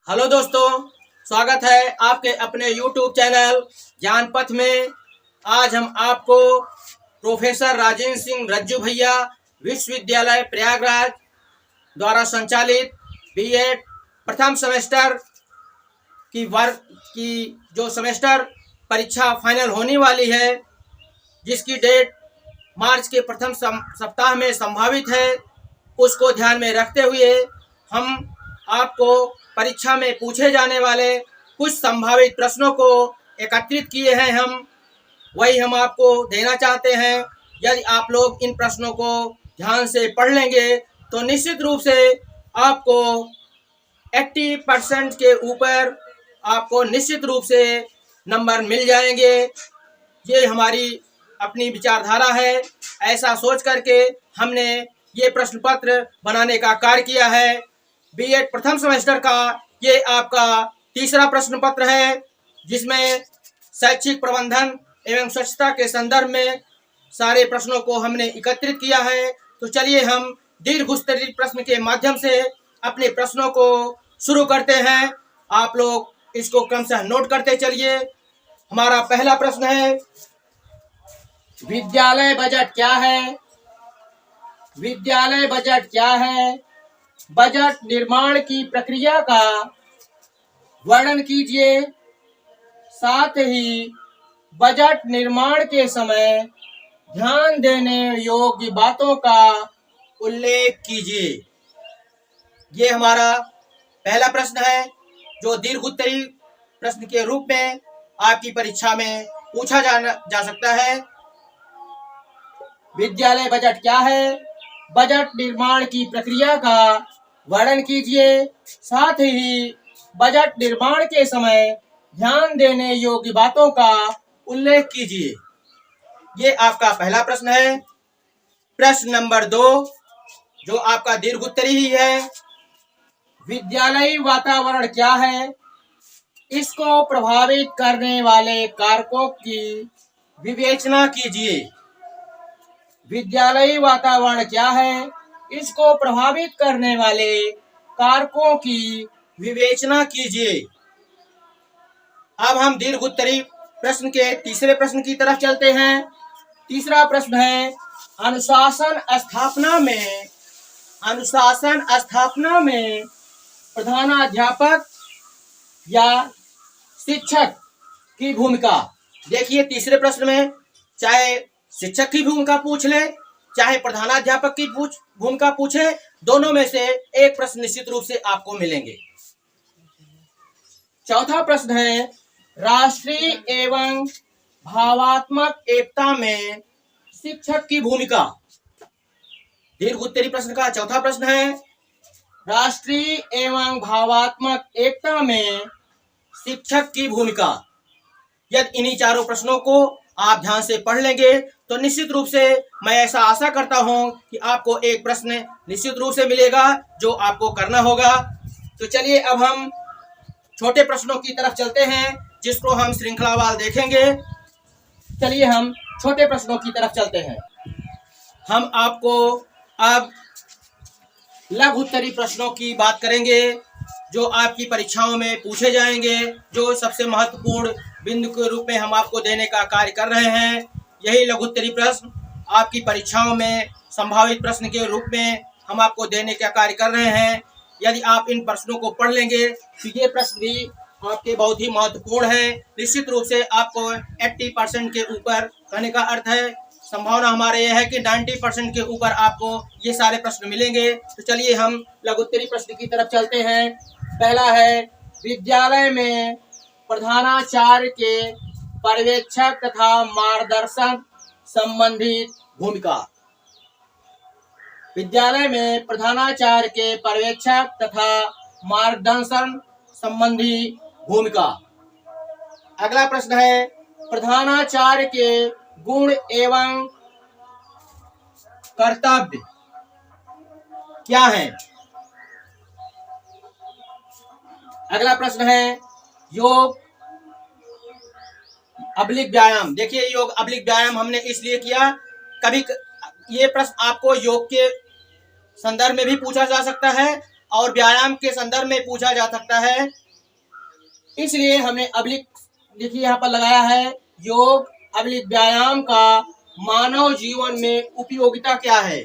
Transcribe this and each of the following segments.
Hello दोस्तों, स्वागत है आपके अपने YouTube चैनल ज्ञान पथ में। आज हम आपको प्रोफेसर राजेंद्र सिंह रज्जू भैया विश्वविद्यालय प्रयागराज द्वारा संचालित बीएड प्रथम सेमेस्टर की वर्ग की जो सेमेस्टर परीक्षा फाइनल होने वाली है, जिसकी डेट मार्च के प्रथम सप्ताह में संभावित है, उसको ध्यान में रखते हुए हम आपको परीक्षा में पूछे जाने वाले कुछ संभावित प्रश्नों को एकत्रित किए हैं। वही हम आपको देना चाहते हैं। यदि आप लोग इन प्रश्नों को ध्यान से पढ़ लेंगे तो निश्चित रूप से आपको 80% के ऊपर आपको निश्चित रूप से नंबर मिल जाएंगे। ये हमारी अपनी विचारधारा है। ऐसा सोच करके हमने ये प्रश्न पत्र बनाने का कार्य किया है। बीएड प्रथम सेमेस्टर का ये आपका तीसरा प्रश्न पत्र है, जिसमें शैक्षिक प्रबंधन एवं स्वच्छता के संदर्भ में सारे प्रश्नों को हमने एकत्रित किया है। तो चलिए हम दीर्घ स्तरीय प्रश्न के माध्यम से अपने प्रश्नों को शुरू करते हैं। आप लोग इसको क्रमशः नोट करते चलिए। हमारा पहला प्रश्न है, विद्यालय बजट क्या है? विद्यालय बजट क्या है? बजट निर्माण की प्रक्रिया का वर्णन कीजिए। साथ ही बजट निर्माण के समय ध्यान देने योग्य बातों का उल्लेख कीजिए। ये हमारा पहला प्रश्न है, जो दीर्घ उत्तरीय प्रश्न के रूप में आपकी परीक्षा में पूछा जा सकता है। विद्यालय बजट क्या है? बजट निर्माण की प्रक्रिया का वर्णन कीजिए। साथ ही बजट निर्माण के समय ध्यान देने योग्य बातों का उल्लेख कीजिए। ये आपका पहला प्रश्न है। प्रश्न नंबर 2, जो आपका दीर्घ उत्तरीय ही है, विद्यालयी वातावरण क्या है? इसको प्रभावित करने वाले कारकों की विवेचना कीजिए। विद्यालयी वातावरण क्या है? इसको प्रभावित करने वाले कारकों की विवेचना कीजिए। अब हम दीर्घ उत्तरीय प्रश्न के तीसरे प्रश्न की तरफ चलते हैं। तीसरा प्रश्न है, अनुशासन स्थापना में प्रधानाध्यापक या शिक्षक की भूमिका। देखिए, तीसरे प्रश्न में चाहे शिक्षक की भूमिका पूछ ले, चाहे प्रधानाध्यापक की भूमिका पूछे, दोनों में से एक प्रश्न निश्चित रूप से आपको मिलेंगे। चौथा प्रश्न है, राष्ट्रीय एवं भावात्मक एकता में शिक्षक की भूमिका। दीर्घ उत्तरीय प्रश्न का चौथा प्रश्न है, राष्ट्रीय एवं भावात्मक एकता में शिक्षक की भूमिका। यदि इन्हीं चारों प्रश्नों को आप ध्यान से पढ़ लेंगे तो निश्चित रूप से मैं ऐसा आशा करता हूं कि आपको एक प्रश्न निश्चित रूप से मिलेगा जो आपको करना होगा। तो चलिए अब हम छोटे प्रश्नों की तरफ चलते हैं, जिसको हम श्रृंखलावार देखेंगे। चलिए हम छोटे प्रश्नों की तरफ चलते हैं। हम आपको अब लघु उत्तरीय प्रश्नों की बात करेंगे, जो आपकी परीक्षाओं में पूछे जाएंगे, जो सबसे महत्वपूर्ण बिंदु के रूप में हम आपको देने का कार्य कर रहे हैं। यही लघु उत्तरीय प्रश्न आपकी परीक्षाओं में संभावित प्रश्न के रूप में हम आपको देने का कार्य कर रहे हैं। यदि आप इन प्रश्नों को पढ़ लेंगे तो ये प्रश्न भी आपके बहुत ही महत्वपूर्ण है। निश्चित रूप से आपको 80% के ऊपर, कहने का अर्थ है संभावना हमारे यह है कि 90% के ऊपर आपको ये सारे प्रश्न मिलेंगे। तो चलिए हम लघु उत्तरीय प्रश्न की तरफ चलते हैं। पहला है, विद्यालय में प्रधानाचार्य के पर्यवेक्षक तथा मार्गदर्शन संबंधी भूमिका। विद्यालय में प्रधानाचार्य के पर्यवेक्षक तथा मार्गदर्शन संबंधी भूमिका। अगला प्रश्न है, प्रधानाचार्य के गुण एवं कर्तव्य क्या है? अगला प्रश्न है, योग अब्लिक व्यायाम। देखिए, योग अब्लिक व्यायाम हमने इसलिए किया, कभी ये प्रश्न आपको योग के संदर्भ में भी पूछा जा सकता है और व्यायाम के संदर्भ में पूछा जा सकता है। इसलिए हमने अब्लिक देखिए यहाँ पर लगाया है, योग अब्लिक व्यायाम का मानव जीवन में उपयोगिता क्या है।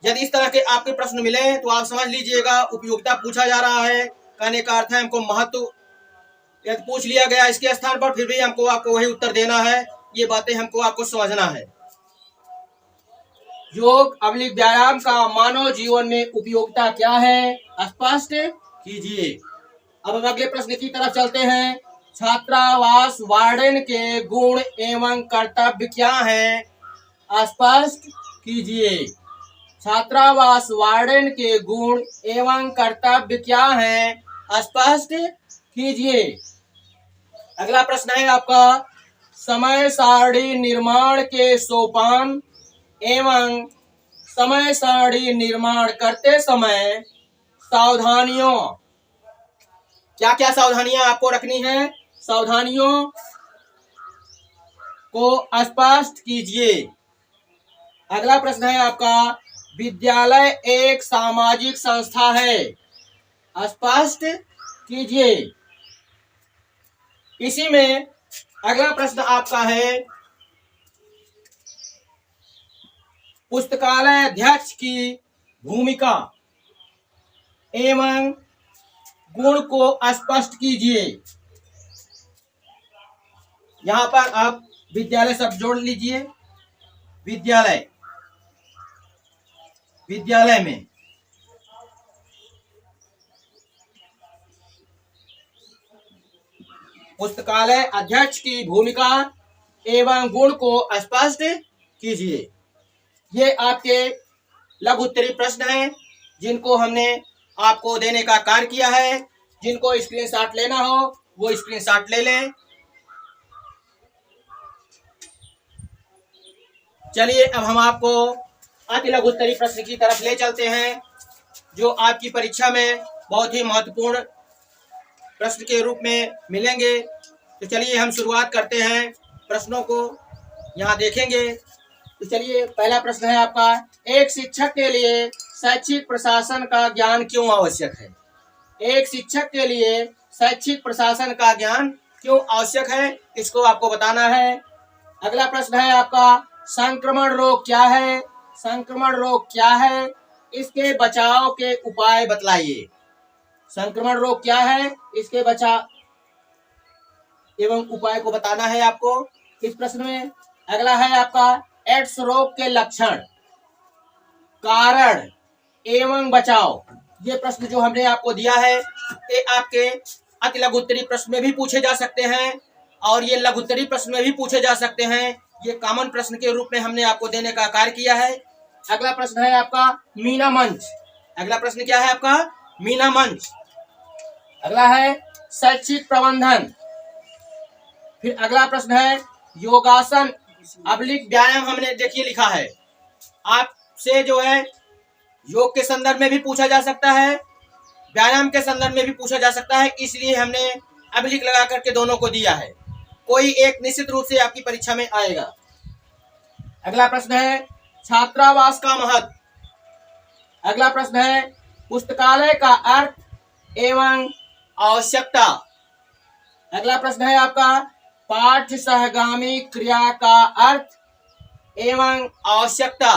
यदि इस तरह के आपके प्रश्न मिले तो आप समझ लीजिएगा उपयोगिता पूछा जा रहा है, कहने का अर्थ है हमको महत्व यदि पूछ लिया गया इसके स्थान पर, फिर भी हमको आपको वही उत्तर देना है। ये बातें हमको आपको समझना है। योग अब्लिक व्यायाम का मानव जीवन में उपयोगिता क्या है, स्पष्ट कीजिए। अब हम अगले प्रश्न की तरफ चलते हैं। छात्रावास वार्डन के गुण एवं कर्तव्य क्या है, स्पष्ट कीजिए। छात्रावास वार्डन के गुण एवं कर्तव्य क्या है, स्पष्ट कीजिए। अगला प्रश्न है आपका, समय सारणी निर्माण के सोपान एवं समय सारणी निर्माण करते समय सावधानियों, क्या क्या सावधानियां आपको रखनी है, सावधानियों को स्पष्ट कीजिए। अगला प्रश्न है आपका, विद्यालय एक सामाजिक संस्था है, स्पष्ट कीजिए। इसी में अगला प्रश्न आपका है, पुस्तकालय अध्यक्ष की भूमिका एवं गुण को स्पष्ट कीजिए। यहां पर आप विद्यालय शब्द जोड़ लीजिए। विद्यालय, विद्यालय में पुस्तकालय अध्यक्ष की भूमिका एवं गुण को स्पष्ट कीजिए। ये आपके लघु उत्तरीय प्रश्न हैं जिनको हमने आपको देने का कार्य किया है। जिनको स्क्रीनशॉट लेना हो वो स्क्रीनशॉट ले लें। चलिए अब हम आपको अति लघु उत्तरीय प्रश्न की तरफ ले चलते हैं जो आपकी परीक्षा में बहुत ही महत्वपूर्ण प्रश्न के रूप में मिलेंगे। तो चलिए हम शुरुआत करते हैं, प्रश्नों को यहाँ देखेंगे। तो चलिए पहला प्रश्न है आपका, एक शिक्षक के लिए शैक्षिक प्रशासन का ज्ञान क्यों आवश्यक है। एक शिक्षक के लिए शैक्षिक प्रशासन का ज्ञान क्यों आवश्यक है, इसको आपको बताना है। अगला प्रश्न है आपका, संक्रमण रोग क्या है। संक्रमण रोग क्या है, इसके बचाव के उपाय बतलाइए। संक्रमण रोग क्या है, इसके बचाव एवं उपाय को बताना है आपको इस प्रश्न में। अगला है आपका, एड्स रोग के लक्षण, कारण एवं बचाव। ये प्रश्न जो हमने आपको दिया है ये आपके अति लघु उत्तरीय प्रश्न में भी पूछे जा सकते हैं और ये लघु उत्तरीय प्रश्न में भी पूछे जा सकते हैं। ये कॉमन प्रश्न के रूप में हमने आपको देने का कार्य किया है। अगला प्रश्न है आपका, मीना मंच। अगला प्रश्न क्या है आपका, मीना मंच। अगला है शैक्षिक प्रबंधन। फिर अगला प्रश्न है योगासन अब्लिक व्यायाम। हमने देखिए लिखा है, आपसे जो है योग के संदर्भ में भी पूछा जा सकता है, व्यायाम के संदर्भ में भी पूछा जा सकता है, इसलिए हमने अब्लिक लगा करके दोनों को दिया है। कोई एक निश्चित रूप से आपकी परीक्षा में आएगा। अगला प्रश्न है छात्रावास का महत्व। अगला प्रश्न है पुस्तकालय का अर्थ एवं आवश्यकता। अगला प्रश्न है आपका, पाठ्य सहगामी क्रिया का अर्थ एवं आवश्यकता।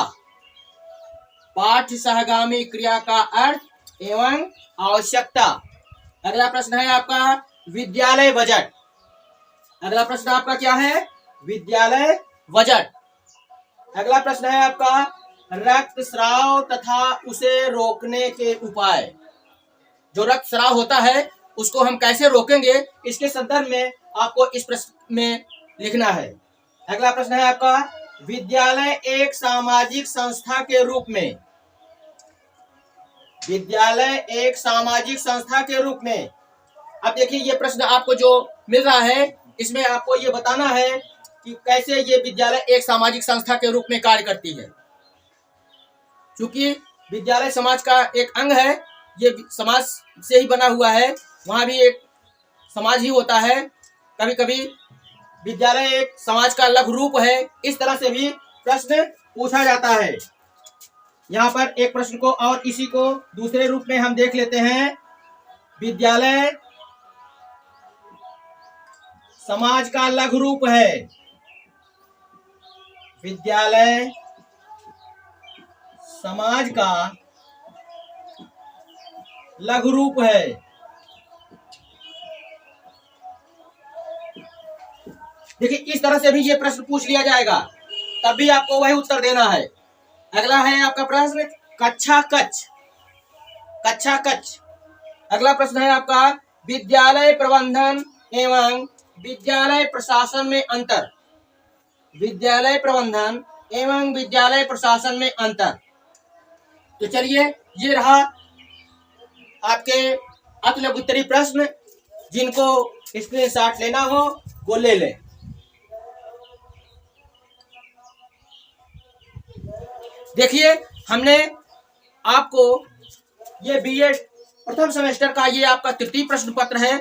पाठ्य सहगामी क्रिया का अर्थ एवं आवश्यकता। अगला प्रश्न है आपका, विद्यालय बजट। अगला प्रश्न आपका क्या है, विद्यालय बजट। अगला प्रश्न है आपका, रक्तस्राव तथा उसे रोकने के उपाय। जो रक्तस्राव होता है उसको हम कैसे रोकेंगे, इसके संदर्भ में आपको इस प्रश्न में लिखना है। अगला प्रश्न है आपका, विद्यालय एक सामाजिक संस्था के रूप में। विद्यालय एक सामाजिक संस्था के रूप में। अब देखिए ये प्रश्न आपको जो मिल रहा है इसमें आपको ये बताना है कि कैसे ये विद्यालय एक सामाजिक संस्था के रूप में कार्य करती है। क्योंकि विद्यालय समाज का एक अंग है, ये समाज से ही बना हुआ है, वहाँ भी एक समाज ही होता है। कभी कभी विद्यालय एक समाज का लघु रूप है, इस तरह से भी प्रश्न पूछा जाता है। यहाँ पर एक प्रश्न को और इसी को दूसरे रूप में हम देख लेते हैं। विद्यालय समाज का लघु रूप है। विद्यालय समाज का लघु रूप है। देखिए, इस तरह से भी ये प्रश्न पूछ लिया जाएगा, तब भी आपको वही उत्तर देना है। अगला है आपका प्रश्न कक्षा कक्ष। कक्षा कक्ष। अगला प्रश्न है आपका विद्यालय प्रबंधन एवं विद्यालय प्रशासन में अंतर। विद्यालय प्रबंधन एवं विद्यालय प्रशासन में अंतर। तो चलिए, ये रहा आपके अति लघु उत्तरीय प्रश्न। जिनको स्क्रीनशॉट लेना हो वो ले लें। देखिए, हमने आपको ये बीएड प्रथम सेमेस्टर का ये आपका तृतीय प्रश्न पत्र है,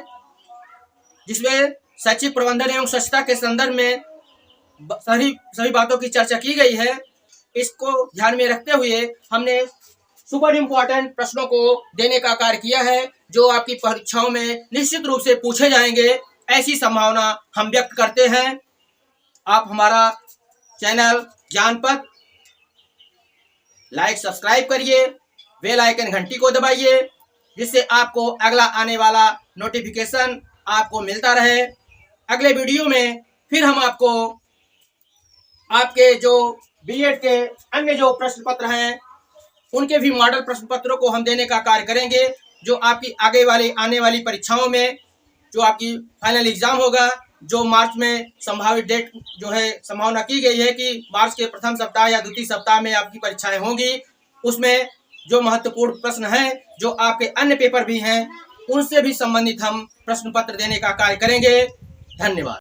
जिसमें शैक्षिक प्रबंधन एवं स्वच्छता के संदर्भ में सभी बातों की चर्चा की गई है। इसको ध्यान में रखते हुए हमने सुपर इम्पोर्टेंट प्रश्नों को देने का कार्य किया है, जो आपकी परीक्षाओं में निश्चित रूप से पूछे जाएंगे, ऐसी संभावना हम व्यक्त करते हैं। आप हमारा चैनल ज्ञानपथ लाइक सब्सक्राइब करिए, बेल आइकन घंटी को दबाइए, जिससे आपको अगला आने वाला नोटिफिकेशन आपको मिलता रहे। अगले वीडियो में फिर हम आपको आपके जो बीएड के अन्य जो प्रश्न पत्र हैं उनके भी मॉडल प्रश्न पत्रों को हम देने का कार्य करेंगे, जो आपकी आने वाली परीक्षाओं में, जो आपकी फाइनल एग्जाम होगा, जो मार्च में संभावित डेट जो है संभावना की गई है कि मार्च के प्रथम सप्ताह या द्वितीय सप्ताह में आपकी परीक्षाएं होंगी। उसमें जो महत्वपूर्ण प्रश्न हैं, जो आपके अन्य पेपर भी हैं, उनसे भी संबंधित हम प्रश्न पत्र देने का कार्य करेंगे। धन्यवाद।